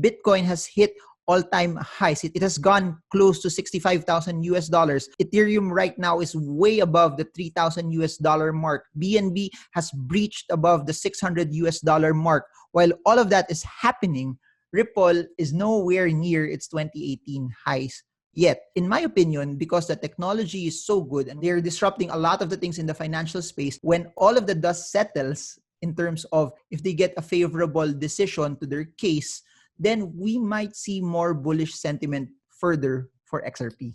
Bitcoin has hit all-time highs. It has gone close to 65,000 US dollars. Ethereum right now is way above the 3,000 US dollar mark. BNB has breached above the 600 US dollar mark. While all of that is happening, Ripple is nowhere near its 2018 highs yet. In my opinion, because the technology is so good and they're disrupting a lot of the things in the financial space, when all of the dust settles in terms of if they get a favorable decision to their case, then we might see more bullish sentiment further for XRP.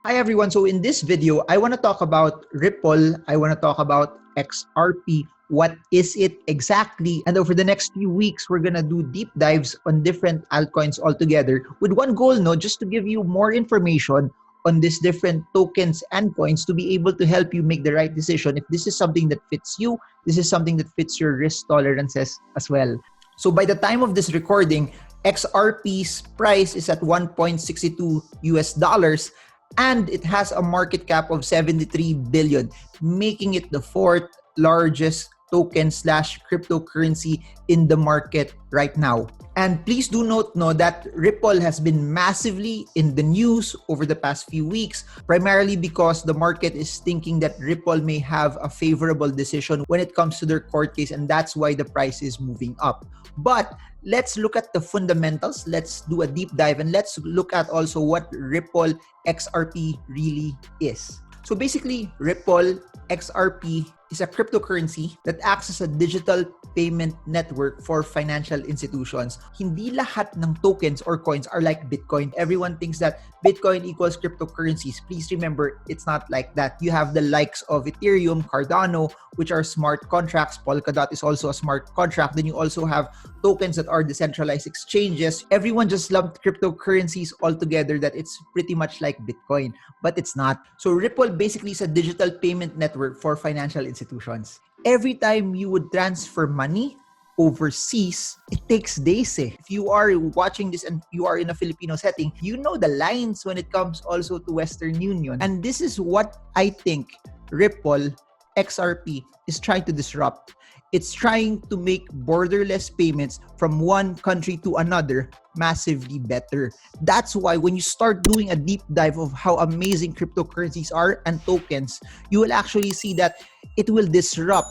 Hi everyone, so in this video, I want to talk about Ripple, I want to talk about XRP. What is it exactly? And over the next few weeks, we're going to do deep dives on different altcoins altogether with one goal, just to give you more information on these different tokens and coins to be able to help you make the right decision. If this is something that fits you, this is something that fits your risk tolerances as well. So by the time of this recording, XRP's price is at 1.62 US dollars. And it has a market cap of 73 billion, making it the fourth largest token / cryptocurrency in the market right now. And please do note that Ripple has been massively in the news over the past few weeks, primarily because the market is thinking that Ripple may have a favorable decision when it comes to their court case, and that's why the price is moving up. But let's look at the fundamentals. Let's do a deep dive and let's look at also what Ripple XRP really is. So basically, Ripple XRP is a cryptocurrency that acts as a digital payment network for financial institutions. Hindi lahat ng tokens or coins are like Bitcoin. Everyone thinks that Bitcoin equals cryptocurrencies. Please remember, it's not like that. You have the likes of Ethereum, Cardano, which are smart contracts. Polkadot is also a smart contract. Then you also have tokens that are decentralized exchanges. Everyone just lumped cryptocurrencies all together that it's pretty much like Bitcoin, but it's not. So Ripple basically is a digital payment network for financial institutions. Every time you would transfer money overseas, it takes days. If you are watching this and you are in a Filipino setting, you know the lines when it comes also to Western Union. And this is what I think Ripple XRP is trying to disrupt. It's trying to make borderless payments from one country to another massively better. That's why when you start doing a deep dive of how amazing cryptocurrencies are and tokens, you will actually see that it will disrupt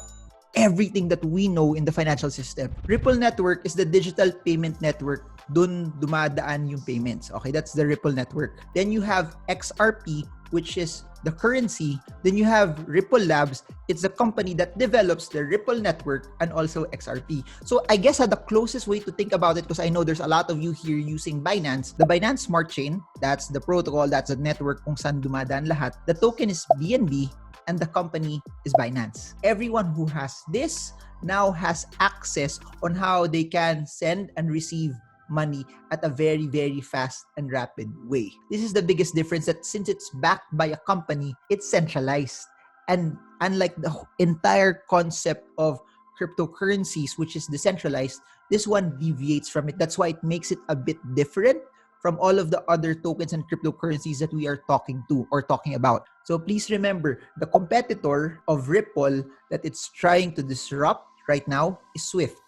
everything that we know in the financial system. Ripple Network is the digital payment network. Dun dumadaan yung payments. Okay, that's the Ripple Network. Then you have XRP, which is the currency. Then you have Ripple Labs. It's the company that develops the Ripple Network and also XRP. So I guess the closest way to think about it, because I know there's a lot of you here using Binance, the Binance Smart Chain, that's the protocol, that's the network kung saan dumadaan lahat. The token is BNB and the company is Binance. Everyone who has this now has access on how they can send and receive money at a very, very fast and rapid way. This is the biggest difference, that since it's backed by a company, it's centralized. And unlike the entire concept of cryptocurrencies, which is decentralized, this one deviates from it. That's why it makes it a bit different from all of the other tokens and cryptocurrencies that we are talking about. So please remember, the competitor of Ripple that it's trying to disrupt right now is Swift.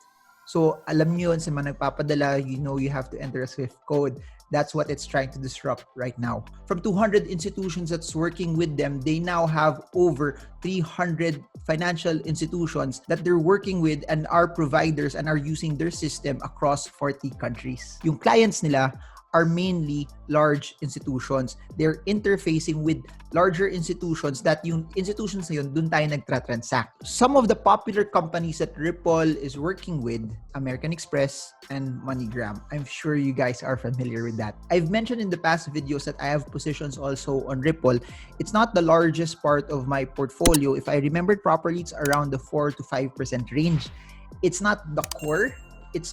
So alam nyo yun, sa mga nagpapadala, you have to enter a Swift code. That's what it's trying to disrupt right now. From 200 institutions that's working with them, they now have over 300 financial institutions that they're working with and are providers and are using their system across 40 countries. Yung clients nila are mainly large institutions. They're interfacing with larger institutions that yung institutions na yun, dun tayo nagtra-transact. Some of the popular companies that Ripple is working with, American Express and MoneyGram. I'm sure you guys are familiar with that. I've mentioned in the past videos that I have positions also on Ripple. It's not the largest part of my portfolio. If I remember properly, it's around the 4 to 5% range. It's not the core,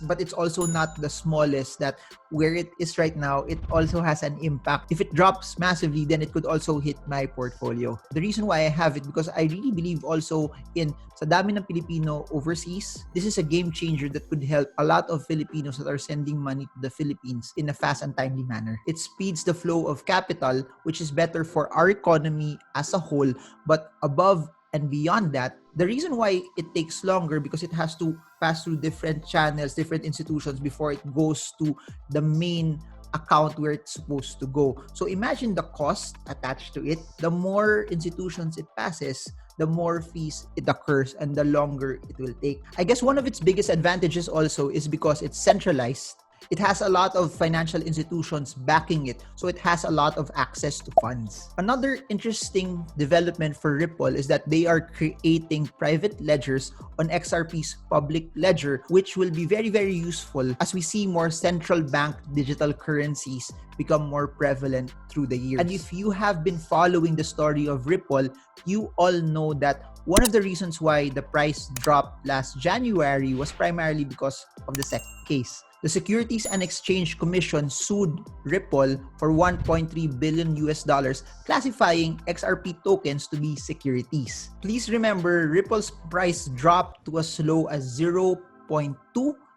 but it's also not the smallest, that where it is right now, it also has an impact. If it drops massively, then it could also hit my portfolio. The reason why I have it, because I really believe also in sa dami ng Pilipino overseas, this is a game changer that could help a lot of Filipinos that are sending money to the Philippines in a fast and timely manner. It speeds the flow of capital, which is better for our economy as a whole. But above and beyond that, the reason why it takes longer, because it has to pass through different channels, different institutions before it goes to the main account where it's supposed to go. So imagine the cost attached to it. The more institutions it passes, the more fees it occurs and the longer it will take. I guess one of its biggest advantages also is because it's centralized. It has a lot of financial institutions backing it, so it has a lot of access to funds. Another interesting development for Ripple is that they are creating private ledgers on XRP's public ledger, which will be very, very useful as we see more central bank digital currencies become more prevalent through the years. And if you have been following the story of Ripple, you all know that one of the reasons why the price dropped last January was primarily because of the SEC case. The Securities and Exchange Commission sued Ripple for $1.3 billion US, classifying XRP tokens to be securities. Please remember, Ripple's price dropped to as low as 0.2,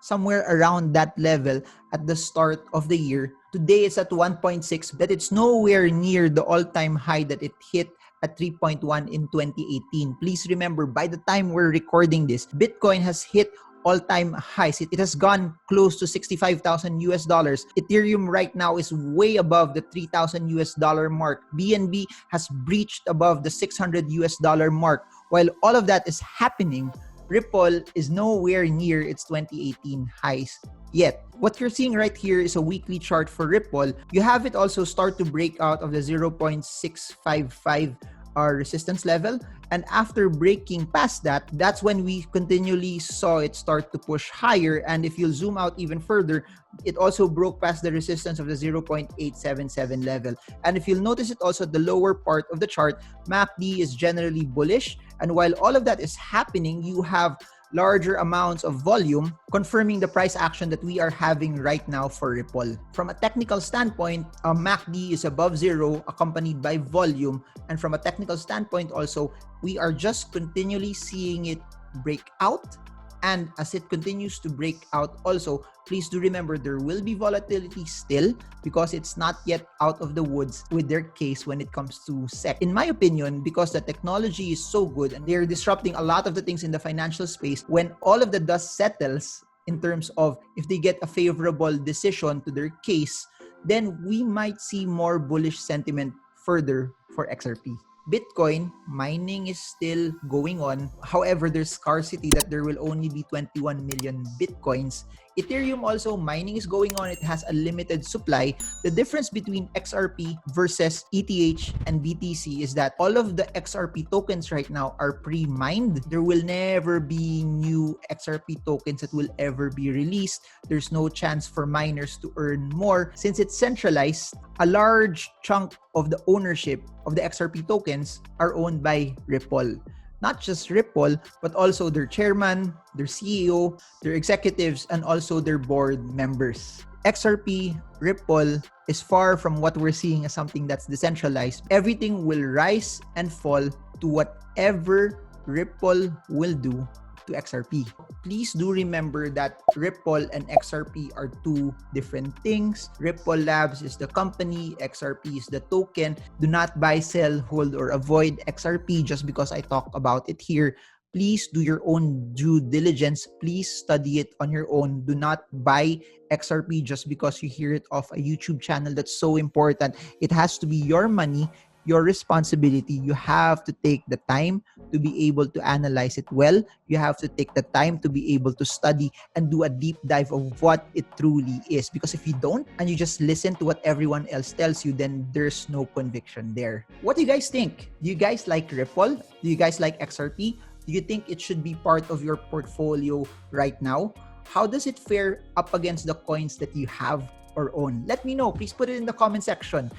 somewhere around that level at the start of the year. Today it's at 1.6, but it's nowhere near the all-time high that it hit at 3.1 in 2018. Please remember, by the time we're recording this, Bitcoin has hit all-time highs. It has gone close to 65,000 US dollars. Ethereum right now is way above the 3,000 US dollar mark. BNB has breached above the 600 US dollar mark. While all of that is happening, Ripple is nowhere near its 2018 highs yet. What you're seeing right here is a weekly chart for Ripple. You have it also start to break out of the 0.655 resistance level, and after breaking past that, that's when we continually saw it start to push higher. And if you'll zoom out even further, it also broke past the resistance of the 0.877 level. And if you'll notice it also at the lower part of the chart, MACD is generally bullish, and while all of that is happening, you have larger amounts of volume, confirming the price action that we are having right now for Ripple. From a technical standpoint, MACD is above zero, accompanied by volume. And from a technical standpoint also, we are just continually seeing it break out. And as it continues to break out also, please do remember there will be volatility still, because it's not yet out of the woods with their case when it comes to SEC. In my opinion, because the technology is so good and they're disrupting a lot of the things in the financial space, when all of the dust settles in terms of if they get a favorable decision to their case, then we might see more bullish sentiment further for XRP. Bitcoin mining is still going on. However, there's scarcity that there will only be 21 million Bitcoins. Ethereum also, mining is going on. It has a limited supply. The difference between XRP versus ETH and BTC is that all of the XRP tokens right now are pre-mined. There will never be new XRP tokens that will ever be released. There's no chance for miners to earn more. Since it's centralized, a large chunk of the ownership of the XRP tokens are owned by Ripple. Not just Ripple, but also their chairman, their CEO, their executives, and also their board members. XRP, Ripple is far from what we're seeing as something that's decentralized. Everything will rise and fall to whatever Ripple will do to XRP. Please do remember that Ripple and XRP are two different things. Ripple Labs is the company, XRP is the token. Do not buy, sell, hold, or avoid XRP just because I talk about it here. Please do your own due diligence. Please study it on your own. Do not buy XRP just because you hear it off a YouTube channel. That's so important. It has to be your money, your responsibility. You have to take the time to be able to analyze it well. You have to take the time to be able to study and do a deep dive of what it truly is. Because if you don't, and you just listen to what everyone else tells you, then there's no conviction there. What do you guys think? Do you guys like Ripple? Do you guys like XRP? Do you think it should be part of your portfolio right now? How does it fare up against the coins that you have or own? Let me know. Please put it in the comment section.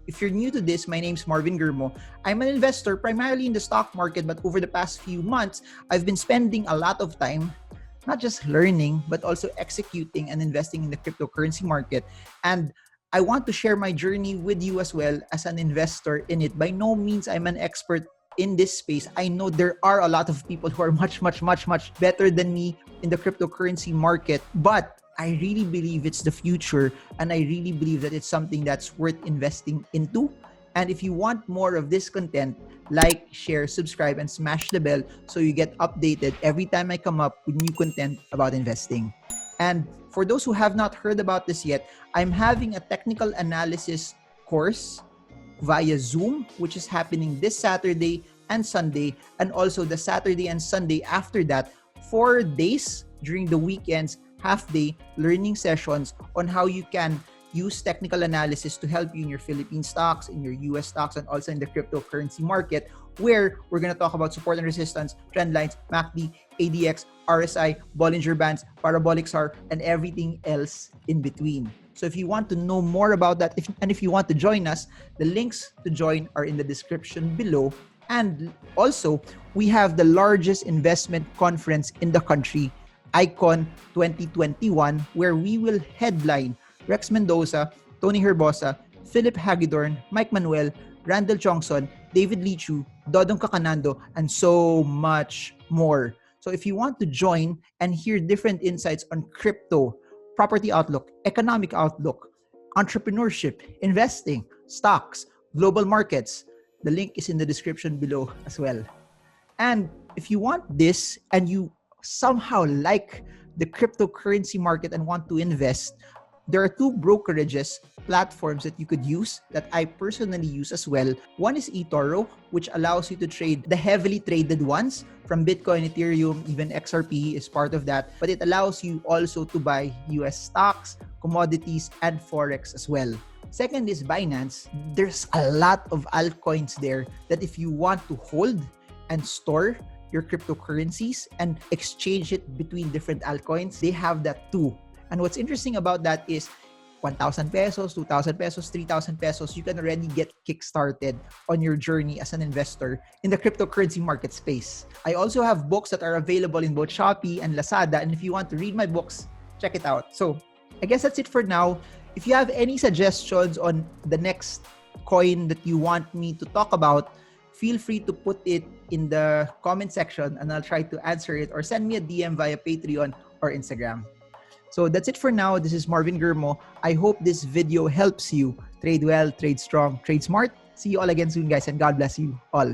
If you're new to this, my name's Marvin Germo. I'm an investor primarily in the stock market, but over the past few months, I've been spending a lot of time not just learning, but also executing and investing in the cryptocurrency market. And I want to share my journey with you as well as an investor in it. By no means I'm an expert in this space. I know there are a lot of people who are much better than me in the cryptocurrency market, but I really believe it's the future, and I really believe that it's something that's worth investing into. And if you want more of this content, like, share, subscribe, and smash the bell so you get updated every time I come up with new content about investing. And for those who have not heard about this yet, I'm having a technical analysis course via Zoom, which is happening this Saturday and Sunday, and also the Saturday and Sunday after that, 4 days during the weekends, half-day learning sessions on how you can use technical analysis to help you in your Philippine stocks, in your US stocks, and also in the cryptocurrency market, where we're going to talk about support and resistance, trend lines, MACD, ADX, RSI, Bollinger Bands, Parabolic SAR, and everything else in between. So if you want to know more about that, if you want to join us, the links to join are in the description below. And also, we have the largest investment conference in the country, Icon 2021, where we will headline Rex Mendoza, Tony Herbosa, Philip Hagedorn, Mike Manuel, Randall Chongson, David Lichu, Dodong Kakanando, and so much more. So if you want to join and hear different insights on crypto, property outlook, economic outlook, entrepreneurship, investing, stocks, global markets, the link is in the description below as well. And if you want this and you somehow like the cryptocurrency market and want to invest, there are 2 brokerages platforms that you could use that I personally use as well. One is eToro, which allows you to trade the heavily traded ones from Bitcoin, Ethereum, even XRP is part of that. But it allows you also to buy US stocks, commodities, and Forex as well. Second is Binance. There's a lot of altcoins there that if you want to hold and store your cryptocurrencies and exchange it between different altcoins, they have that too. And what's interesting about that is 1,000 pesos, 2,000 pesos, 3,000 pesos, you can already get kickstarted on your journey as an investor in the cryptocurrency market space. I also have books that are available in both Shopee and Lazada. And if you want to read my books, check it out. So I guess that's it for now. If you have any suggestions on the next coin that you want me to talk about, feel free to put it in the comment section and I'll try to answer it, or send me a DM via Patreon or Instagram. So that's it for now. This is Marvin Germo. I hope this video helps you trade well, trade strong, trade smart. See you all again soon, guys, and God bless you all.